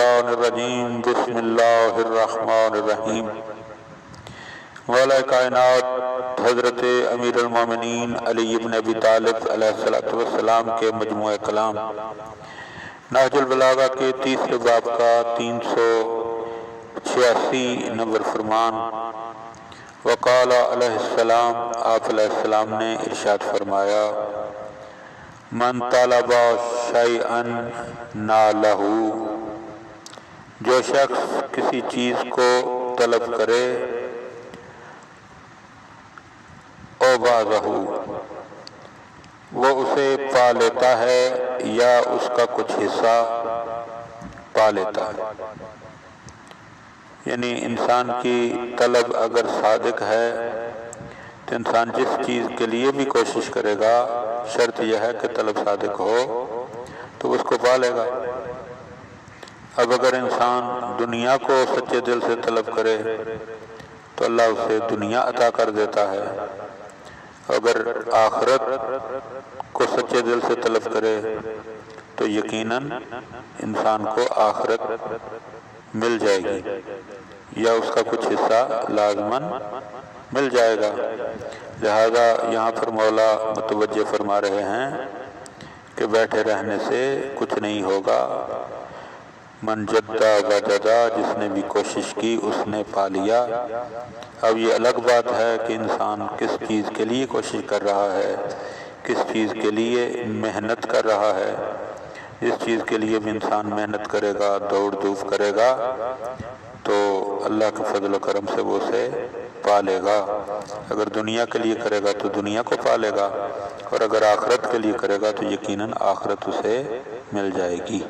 الشیطان الرجیم بسم اللہ الرحمن الرحیم۔ مولا کائنات حضرت امیر المومنین علی بن ابی طالب علیہ السلام کے مجموعہ کلام نہج البلاغہ کے تیسرے باب کا 386 نمبر فرمان۔ وقال علیہ السلام، آپ علیہ السلام نے ارشاد فرمایا، من طلب شیئا نالہ، جو شخص کسی چیز کو طلب کرے، اوبازہ، وہ اسے پا لیتا ہے یا اس کا کچھ حصہ پا لیتا ہے۔ یعنی انسان کی طلب اگر صادق ہے تو انسان جس چیز کے لیے بھی کوشش کرے گا، شرط یہ ہے کہ طلب صادق ہو تو اس کو پا لے گا۔ اب اگر انسان دنیا کو سچے دل سے طلب کرے تو اللہ اسے دنیا عطا کر دیتا ہے، اگر آخرت کو سچے دل سے طلب کرے تو یقیناً انسان کو آخرت مل جائے گی یا اس کا کچھ حصہ لازماً مل جائے گا۔ لہذا یہاں پر مولا متوجہ فرما رہے ہیں کہ بیٹھے رہنے سے کچھ نہیں ہوگا۔ من جدہ وجدہ، جس نے بھی کوشش کی اس نے پا لیا۔ اب یہ الگ بات ہے کہ انسان کس چیز کے لیے کوشش کر رہا ہے، کس چیز کے لیے محنت کر رہا ہے۔ جس چیز کے لیے بھی انسان محنت کرے گا، دوڑ دھوپ کرے گا، تو اللہ کے فضل و کرم سے وہ اسے پا لے گا۔ اگر دنیا کے لیے کرے گا تو دنیا کو پا لے گا، اور اگر آخرت کے لیے کرے گا تو یقیناً آخرت اسے مل جائے گی۔